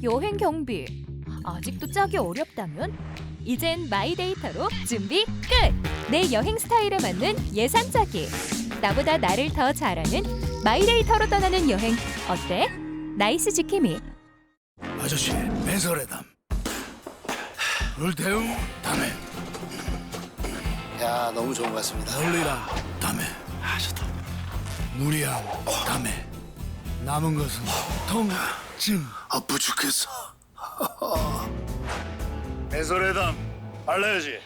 여행 경비. 아직도 짜기 어렵다면? 이젠 마이데이터로 준비 끝! 내 여행 스타일에 맞는 예산 짜기. 나보다 나를 더 잘 아는 마이데이터로 떠나는 여행 어때? 나이스 지킴이. 아저씨, 맨설에담. 불태움 다음에 야, 너무 좋은 것 같습니다. 멀리랑 다음에 좋다. 무리함 다음에 남은 것은 통증. 아프 죽겠어. 맨설에담 알려야지.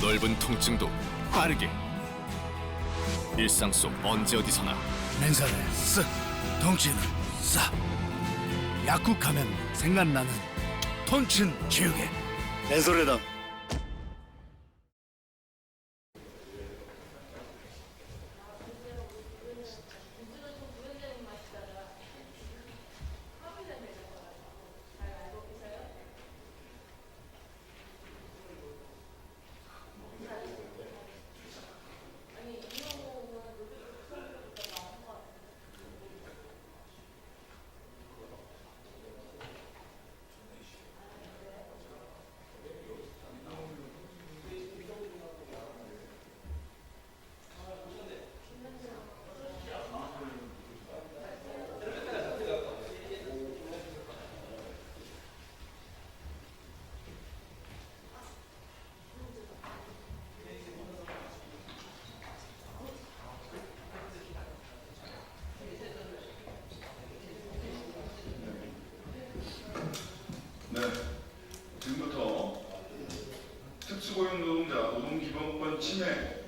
넓은 통증도 빠르게 일상 속 언제 어디서나 맨살에 쓱 통증은 싹. 약국하면 생각나는 통증 지우개. 맨설에담. 네, 지금부터 특수고용 노동자 노동기본권 침해를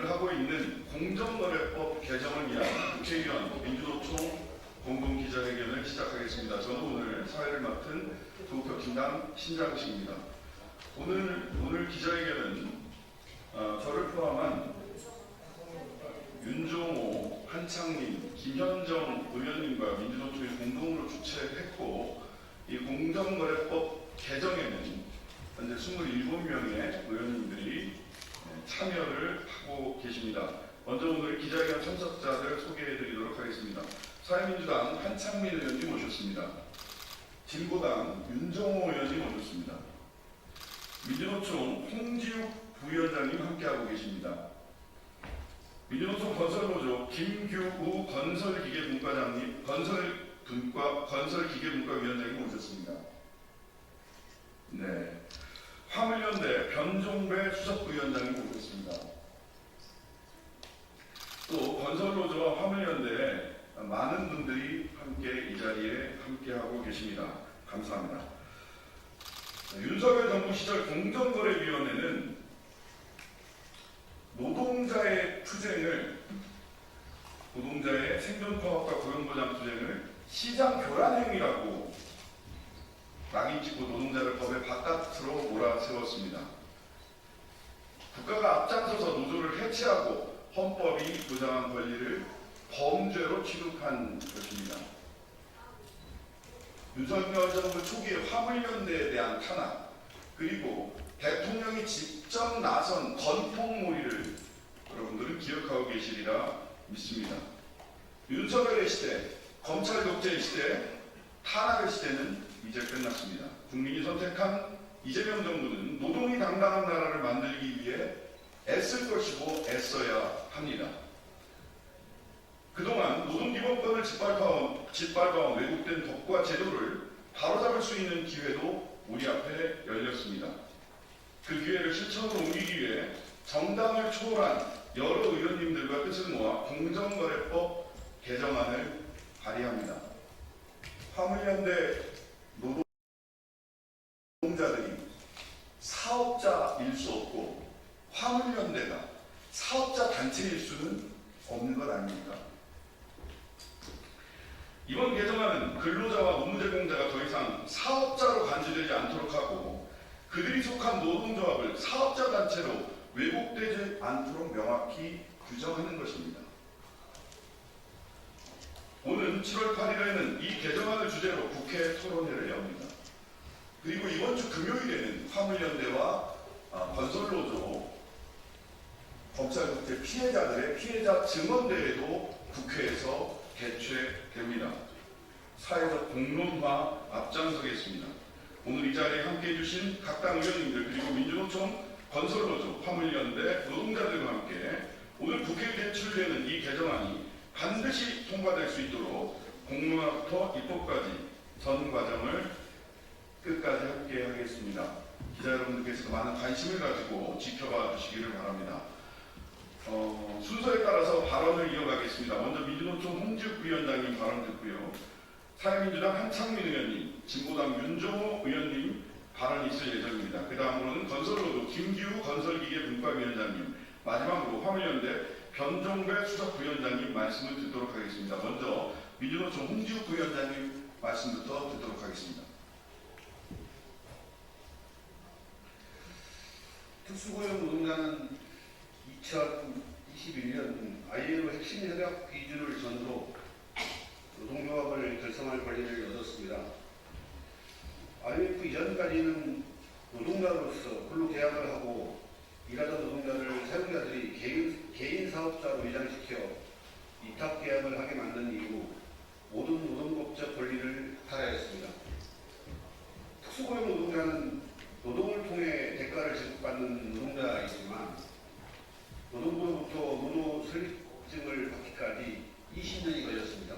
하고 있는 공정거래법 개정을 위한 국회의원 민주노총 공동기자회견을 시작하겠습니다. 저는 오늘 사회를 맡은 조국혁신당 신장식입니다. 오늘 기자회견은 저를 포함한 윤종호, 한창민, 김현정 의원님과 민주노총이 공동으로 주최했고, 이 공정거래법 개정에는 현재 27명의 의원님들이 참여를 하고 계십니다. 먼저 오늘 기자회견 참석자들 소개해드리도록 하겠습니다. 사회민주당 한창민 의원님 오셨습니다. 진보당 윤정호 의원님 오셨습니다. 민주노총 홍지욱 부위원장님 함께하고 계십니다. 민주노총 건설노조 김규우 건설기계분과장님, 건설기계분과위원장님 오셨습니다. 네, 화물연대 변종배 수석부위원장님 오셨습니다. 또 건설노조와 화물연대에 많은 분들이 함께 이 자리에 함께하고 계십니다. 감사합니다. 윤석열 정부 시절 공정거래위원회는 노동자의 생존 파업과 고용보장 투쟁을 시장 교란 행위라고 낙인 찍고 노동자를 법의 바깥으로 몰아세웠습니다. 국가가 앞장서서 노조를 해체하고 헌법이 보장한 권리를 범죄로 취급한 것입니다. 윤석열 정부 초기의 화물연대에 대한 탄압, 그리고 대통령이 직접 나선 건폭몰이를 여러분들은 기억하고 계시리라 믿습니다. 윤석열의 시대, 검찰 독재의 시대, 탄압의 시대는 이제 끝났습니다. 국민이 선택한 이재명 정부는 노동이 당당한 나라를 만들기 위해 애쓸 것이고 애써야 합니다. 그동안 노동기본권을 짓밟아온 왜곡된 법과 제도를 바로잡을 수 있는 기회도 우리 앞에 열렸습니다. 그 기회를 실천으로 옮기기 위해 정당을 초월한 여러 의원님들과 뜻을 모아 공정거래법 개정안을 발의합니다. 화물연대 노동자들이 사업자일 수 없고 화물연대가 사업자 단체일 수는 없는 것 아닙니까? 이번 개정안은 근로자와 노무 제공자가 더 이상 사업자로 간주되지 않도록 하고, 그들이 속한 노동조합을 사업자 단체로 왜곡되지 않도록 명확히 규정하는 것입니다. 오는 7월 8일에는 이 개정안을 주제로 국회 토론회를 엽니다. 그리고 이번 주 금요일에는 화물연대와 건설노조, 검찰국제 피해자들의 피해자 증언대회도 국회에서 개최됩니다. 사회적 공론화 앞장서겠습니다. 오늘 이 자리에 함께해 주신 각 당 의원님들 그리고 민주노총 건설노조, 화물연대, 노동자들과 함께 오늘 국회에 제출되는 이 개정안이 반드시 통과될 수 있도록 공론화부터 입법까지 전 과정을 끝까지 함께 하겠습니다. 기자 여러분들께서도 많은 관심을 가지고 지켜봐 주시기를 바랍니다. 순서에 따라서 발언을 이어가겠습니다. 먼저 민주노총 홍지욱 위원장님 발언 듣고요. 사회민주당 한창민 의원님, 진보당 윤종호 의원님 발언이 있을 예정입니다. 그 다음으로는 건설노조 김기우 건설기계분과위원장님, 마지막으로 화물연대 변종배 수석부위원장님 말씀을 듣도록 하겠습니다. 먼저 민주노총 홍지욱 위원장님 말씀부터 듣도록 하겠습니다. 특수고용 노동자는 2021년 ILO 핵심 협약 기준을 전후로 노동조합을 결성할 권리를 얻었습니다. IMF 이전까지는 노동자로서 근로계약을 하고 일하던 노동자를 사용자들이 개인 사업자로 위장시켜 위탁계약을 하게 만든 이후 모든 노동법적 권리를 탈하였습니다. 특수고용 노동자는 노동을 통해 대가를 지급받는 노동자이지만 노동부로부터 노조 설립증을 받기까지 20년이 걸렸습니다.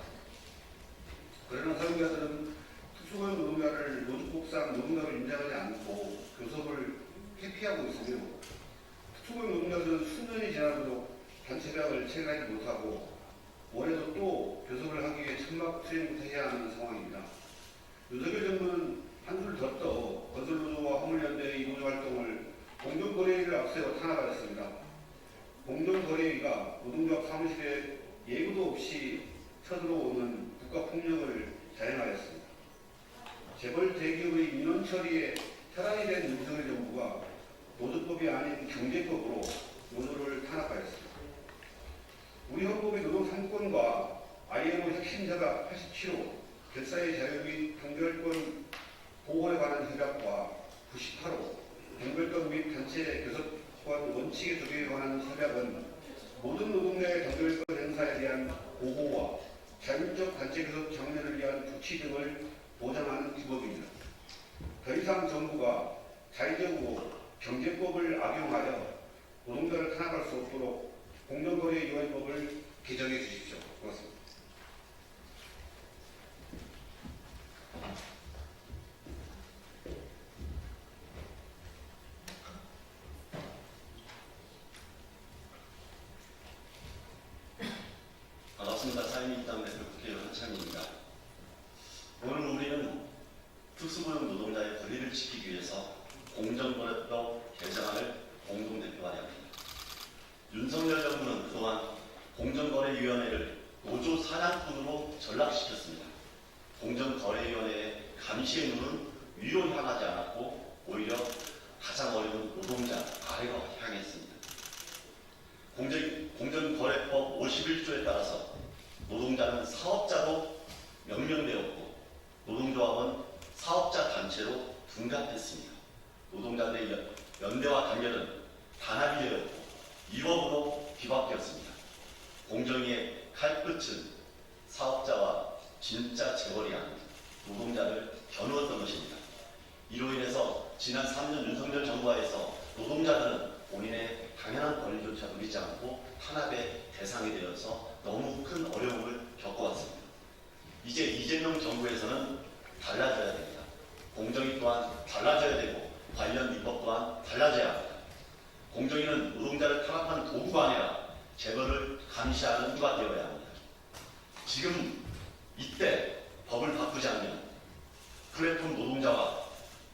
그러나 사용자들은 특수고용 노동자를 노조법상 노동자로 인정하지 않고 교섭을 회피하고 있으며 특수고용 노동자들은 수년이 지나도록 단체계약을 체결하지 못하고 올해도 또 교섭을 하기 위해 천막 투쟁부터 해야 하는 상황입니다. 윤석열 정부는 한술 더 떠 건설노조와 화물연대의 노조활동을 공정거래위를 앞세워 탄압하였습니다. 공정거래위가 노동조합 사무실에 예고도 없이 쳐들어오는 국가폭력을 자행하였습니다. 재벌 대기업의 민원 처리에 혈안이 된 윤석열 정부가 노조법이 아닌 경제법으로 노조를 탄압하였습니다. 우리 헌법의 노동 3권과 ILO 핵심 협약 87호, 결사의 자유 및 단결권 보호에 관한 협약과 98호, 단결권 및 단체 교섭권 원칙의 적용에 관한 협약은 모든 노동자의 단결권 행사에 대한 보호와 자율적 단체 교섭 장려를 위한 조치 등을 보장하는 규범입니다. 더 이상 정부가 자의적으로 경제법을 악용하여 노동자를 탄압할 수 없도록 공정거래위원회법을 개정해 주십시오. 고맙습니다. 반갑습니다. 사회민주당 대표 국회의원 한창민입니다. 오늘 우리는 특수고용 노동자의 권리를 지키기 위해서 공정거래법 개정안을 공동대표 발의합니다. 윤석열 정부는 그동안 공정거래위원회를 노조 사냥꾼으로 전락시켰습니다. 공정거래위원회의 감시의 눈은 위로 향하지 않았고 오히려 가장 어려운 노동자 아래로 향했습니다. 공정거래법 51조에 따라서 노동자는 사업자로 명명되었고 노동조합은 사업자 단체로 둔갑했습니다. 노동자들의 연대와 단결은 단합이 되었고 위법으로 뒤바뀌었습니다. 공정위의 칼끝은 사업자와 진짜 재벌이 아닌 노동자를 겨누었던 것입니다. 이로 인해서 지난 3년 윤석열 정부하에서 노동자들은 본인의 당연한 권리조차 누리지 않고 탄압의 대상이 되어서 너무 큰 어려움을 겪어왔습니다. 이제 이재명 정부에서는 달라져야 됩니다. 공정위 또한 달라져야 되고 관련 입법 또한 달라져야 합니다. 공정위는 노동자를 탄압하는 도구가 아니라 재벌을 감시하는 도구가 되어야 합니다. 지금 이때 법을 바꾸지 않으면 플랫폼 노동자와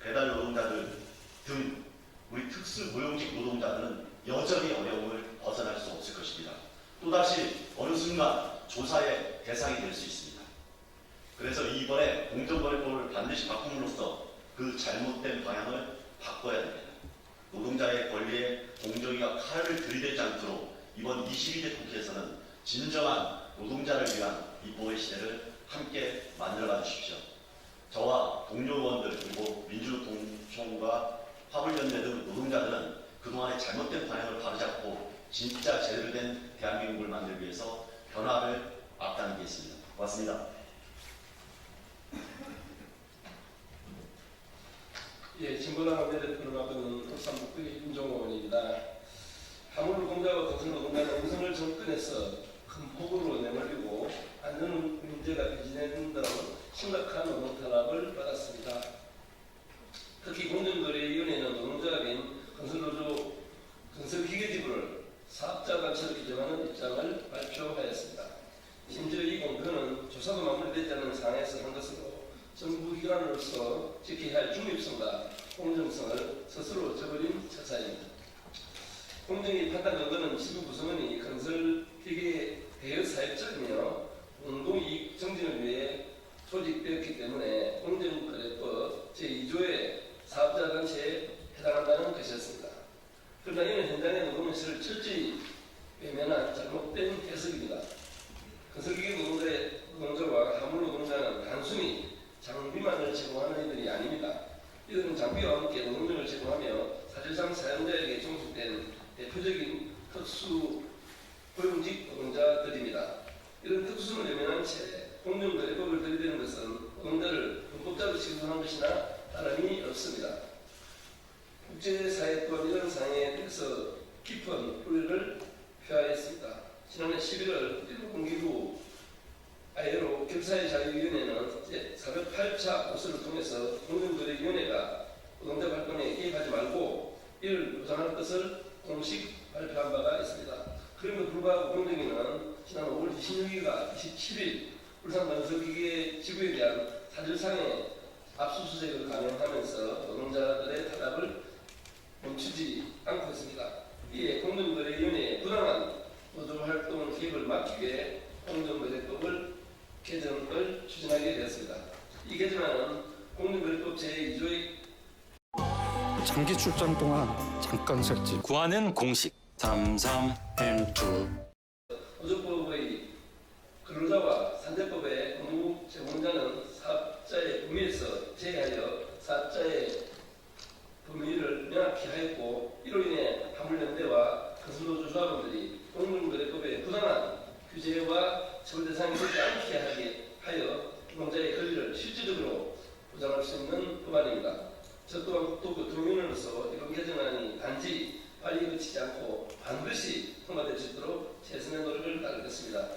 배달 노동자들 등 우리 특수고용직 노동자들은 여전히 어려움을 벗어날 수 없을 것입니다. 또다시 어느 순간 조사의 대상이 될 수 있습니다. 그래서 이번에 공정거래법을 반드시 바꿈으로써 그 잘못된 방향을 바꿔야 됩니다. 노동자의 권리에 공정위가 칼을 들이대지 않도록 이번 22대 국회에서는 진정한 노동자를 위한 입법의 시대를 함께 만들어가 주십시오. 저와 동료 의원들 그리고 민주노총과 화물연대 등 노동자들은 그동안의 잘못된 방향을 바로잡고 진짜 제대로 된 대한민국을 만들기 위해서 변화를 앞당기겠습니다. 고맙습니다. 예, 진보당 원내대표를 맡은 울산북도의 윤종원입니다. 화물노동자와 건설노동자는 음성을 정권에서 큰 폭으로 내몰리고 안전 문제가 비진했는 등 심각한 노동 탄압을 받았습니다. 특히 공정거래위원회는 노동조합인 건설노조 건설기계지부를 사업자단체로 규정하는 입장을 발표하였습니다. 심지어 이 공표는 조사도 마무리되지 않은 상황에서 한 것으로 정부기관으로서 지켜야 할 중립성과 공정성을 스스로 저버린 처사입니다. 공정위 판단 근거는 지부 구성원이 건설기계 대여 사업자이며 공동이익 정진을 위해 조직되었기 때문에 공정거래법 제2조의 사업자 단체에 해당한다는 것이었습니다. 그러나 이는 현장의 노동시를 철저히 외면한 잘못된 해석입니다. 건설기계 노동자와 화물 노동자는 단순히 장비만을 제공하는 이들이 아닙니다. 이들은 장비와 함께 노동력을 제공하며 사실상 사용자에게 종속된 대표적인 특수 고용직 노동자들입니다. 이런 특수성을 외면한 채 공정거래법을 들이대는 것은 노동자를 불법자로 취급하는 것이나 다름이 없습니다. 국제사회 또한 이런 상황에 대해서 깊은 우려를 표하였습니다. 지난해 11월 일본공기부 ILO 격사의 자유위원회는 제408차 고소를 통해서 공정거래위원회가 노동자 활동에 개입하지 말고 이를 보장할 것을 공식 발표한 바가 있습니다. 그럼에도 불구하고 공정위는 지난 5월 26일과 27일 울산건설기계 지구에 대한 사실상의 압수수색을 감행하면서 노동자들의 탄압을 멈추지 않고 있습니다. 이에 공정거래위원회의 부당한 노조활동 개입을 막기 위해 공정거래법을 개정을 추진하게 되었습니다. 이 개정안은 공정거래법 제2조의 장기 출장 동안 잠깐 샜지. 구하는 공식 33M2 노조법의 근로자와 산재법의 업무 제공자는 사업자의 범위에서 제외하여 사업자의 범위를 명확히 하였고 이로 인해 화물연대와 건설노조조합원들이 공정거래법의 부당한 규제와 처벌 대상이 되지 않게 하게 하여 노동자의 권리를 실질적으로 보장할 수 있는 법안입니다. 저 또한 국토교통위원으로서 이번 개정안이 단지 빨리 그치지 않고 반드시 통과될 수 있도록 최선의 노력을 다하겠습니다.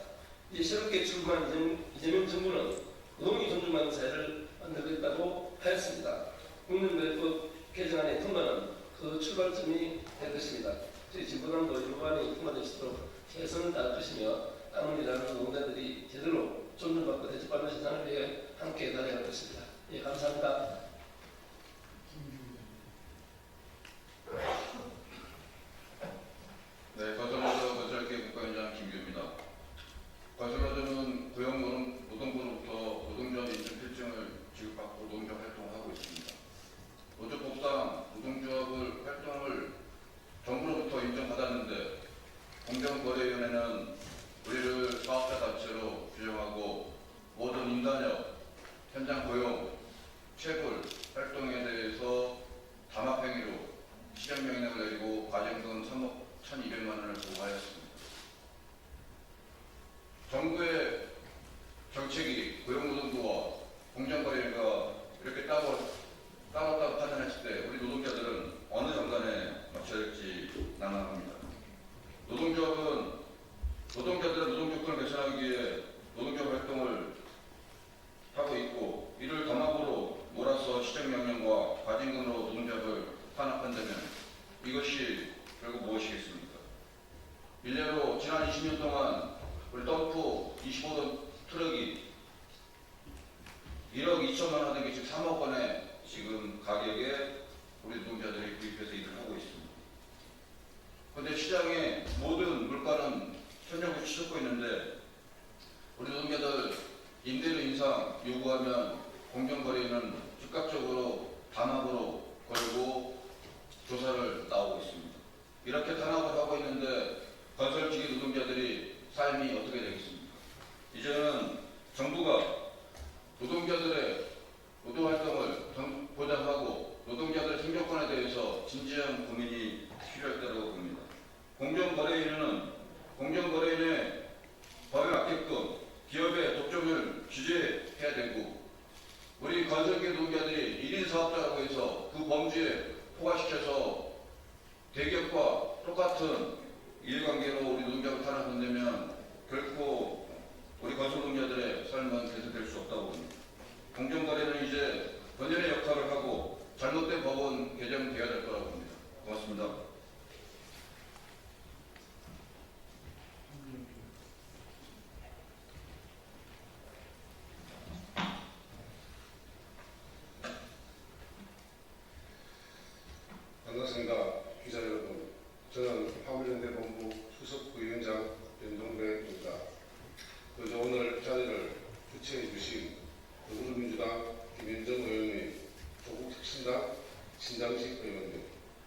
이제 새롭게 출범한 이재명 정부는 노동이 존중받는 사회를 만들겠다고 하였습니다. 공정거래법 개정안의 통과는 그 출발점이 될 것입니다. 저희 진보당도 이 법안이 통과될 수 있도록 최선을 다할 것이며 땀을 일하는 노동자들이 제대로 존중받고 대접받는 세상을 위해 함께 나아갈 것입니다. 예, 감사합니다. 네, 건설노조 건설계 국가위원장 김규입니다. 건설노조는 노동부로부터 노동조합 인증 필증을 지급받고 노동조합 활동을 하고 있습니다. 노조법상 노동조합을 활동을 정부로부터 인정받았는데 공정거래위원회는 우리를 사업자 단체로 규정하고 모든 인단협, 현장 고용, 체불 활동에 대해서 담합행위로 시정명령을 내리고 과징금 3억 1,200만 원을 부과하였습니다. 정부의 정책이 고용노동부와 공정거래위가 이렇게 따로 판단했을 때 우리 노동자들은 어느 장단에 맞춰야 할지 난감합니다. 노동자들은 노동조건을 개선하기 위해 노동조합 활동을 하고 있고 이를 담합으로 몰아서 시정명령과 과징금으로 노동조합을 탄압한다면 이것이 결국 무엇이겠습니까? 일례로 지난 20년 동안 우리 덤프 25톤 트럭이 1억 2천만 원 하던 게 지금 3억 원에 지금 가격에 우리 노동자들이 구입해서 일을 하고 있습니다. 그런데 시장의 모든 물가는 천정부 치솟고 있는데 우리 노동자들 임대료 인상 요구하면 공정거래는 즉각적으로 담합으로 걸고 조사를 나오고 있습니다. 이렇게 탄압을 하고 있는데 건설기계 노동자들이 삶이 어떻게 되겠습니까? 이제는 정부가 노동자들의 노동활동을 보장하고 노동자들의 생존권에 대해서 진지한 고민이 필요했다고 봅니다. 공정거래위는 법에 맞게끔 기업의 독점을 규제해야 되고 우리 건설계 노동자들이 1인 사업자라고 해서 그 그 범주에 포괄시켜서 대기업과 똑같은 이해관계로 우리 노동자를 탄압한다면 결코 우리 건설노동자들의 삶은 계속될 수 없다고 봅니다. 공정거래는 이제 번연의 역할을 하고 잘못된 법은 개정돼야 될 거라고 봅니다. 고맙습니다. 반갑습니다. 기자 여러분. 저는 화물연대 본부 수석 부위원장 변동배입니다. 그저 오늘 자리를 주최해 주신 더불어민주당 김현정 의원님, 조국혁신당 신장식 의원님,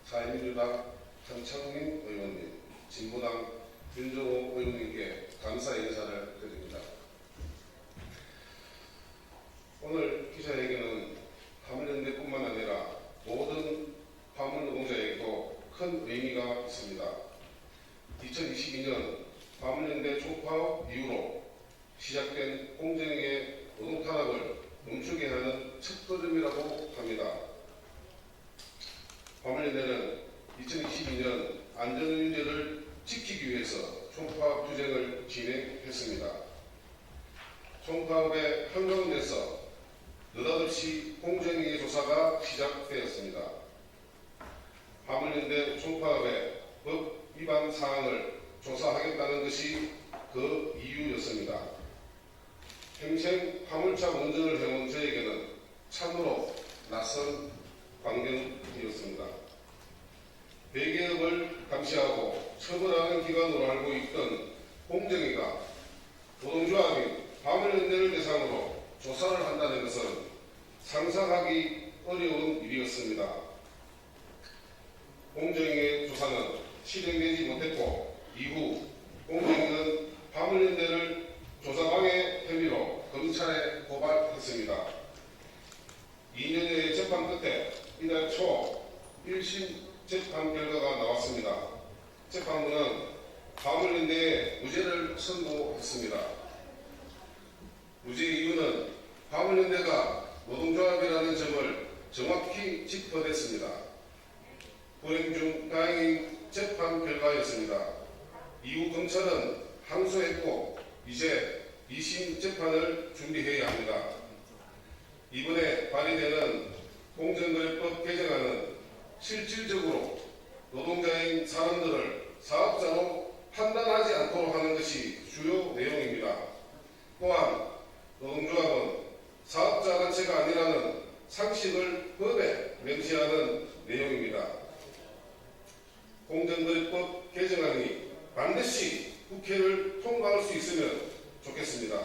사회민주당 한창민 의원님, 진보당 윤정호 의원님께 감사 인사를 드립니다. 오늘 기자회견은 화물연대뿐만 아니라 모든 화물 노동자에게도 큰 의미가 있습니다. 2022년 화물연대 총파업 이후로 시작된 공정의 노동 탄압을 멈추게 하는 첫걸음이라고 합니다. 화물연대는 2022년 안전운전을 지키기 위해서 총파업 투쟁을 진행했습니다. 총파업의 한가운데서 느닷없이 공정위의 조사가 시작되었습니다. 화물연대 총파업의 법 위반 사항을 조사하겠다는 것이 그 이유였습니다. 평생 화물차 운전을 해온 저에게는 참으로 낯선 광경이었습니다. 대기업을 감시하고 처벌하는 기관으로 알고 있던 공정위가 노동조합인 화물연대를 대상으로 조사를 한다는 것은 상상하기 어려운 일이었습니다. 공정위의 조사는 실행되지 못했고 이후 공정위는 화물연대를 조사방해 혐의로 검찰에 고발했습니다. 2년여의 재판 끝에 이달 초 1심 재판 결과가 나왔습니다. 재판부는 화물연대에 무죄를 선고했습니다. 무죄 이유는 화물연대가 노동조합이라는 점을 정확히 짚어냈습니다. 불행 중 다행인 재판 결과였습니다. 이후 검찰은 항소했고 이제 2심 재판을 준비해야 합니다. 이번에 발의되는 공정거래법 개정안은 실질적으로 노동자인 사람들을 사업자로 판단하지 않도록 하는 것이 주요 내용입니다. 또한 노동조합은 사업자 단체가 아니라는 상식을 법에 명시하는 내용입니다. 공정거래법 개정안이 반드시 국회를 통과할 수 있으면 좋겠습니다.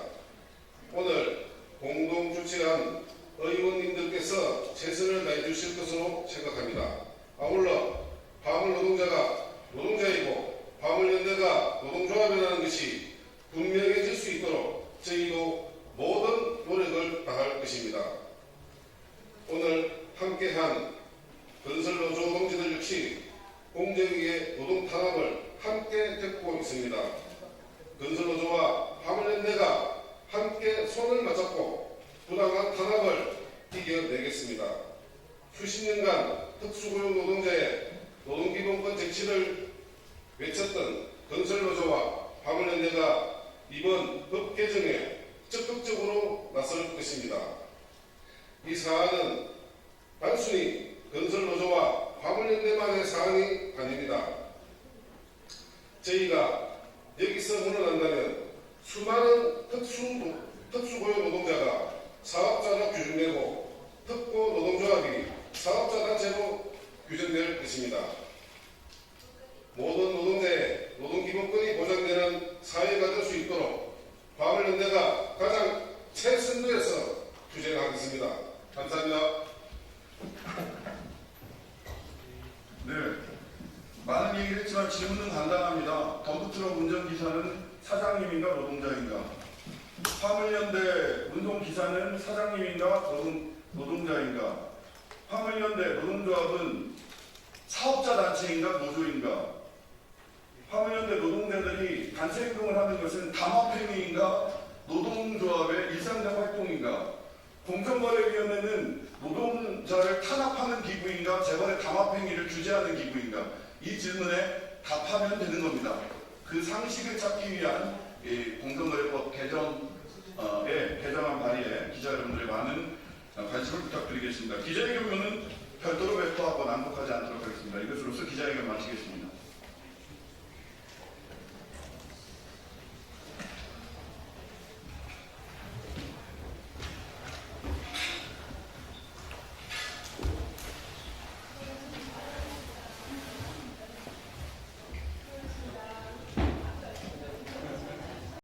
오늘 공동 주최한 의원님들께서 최선을 다해 주실 것으로 생각합니다. 아울러 화물 노동자가 노동자이고 화물연대가 노동조합이라는 것이 분명해질 수 있도록 저희도 모든 노력을 다할 것입니다. 오늘 함께한 건설노조 동지들 역시 공정위의 노동 탄압을 함께 겪고 있습니다. 건설노조와 화물연대가 함께 손을 맞잡고 부당한 탄압을 이겨내겠습니다. 수십 년간 특수고용 노동자의 노동기본권 쟁취를 외쳤던 건설노조와 화물연대가 이번 법 개정에 적극적으로 나설 것입니다. 이 사안은 단순히 건설노조와 화물연대만의 사안이 아닙니다. 저희가 여기서 물러난다면 수많은 특수고용 노동자가 사업자로 규정되고 특고 노동조합이 사업자 단체로 규정될 것입니다. 모든 노동자의 노동기본권이 보장되는 사회가 될 수 있도록 화물연대가 가장 최선두에서 투쟁하겠습니다. 감사합니다. 네, 많은 얘기를 했지만 질문은 간단합니다. 덤프트럭 운전기사는 사장님인가 노동자인가? 화물연대 운송기사는 사장님인가 노동자인가? 화물연대 노동조합은 사업자 단체인가 노조인가? 화물연대 노동자들이 단체행동을 하는 것은 담합행위인가 노동조합의 일상적 활동인가? 공정거래위원회는 노동자를 탄압하는 기구인가 재벌의 담합행위를 규제하는 기구인가 이 질문에 답하면 되는 겁니다. 그 상식을 찾기 위한 이 공정거래법 개정안 발의에 기자 여러분들의 많은 관심을 부탁드리겠습니다. 기자회견문은 별도로 배포하고 낭독하지 않도록 하겠습니다. 이것으로서 기자회견 마치겠습니다.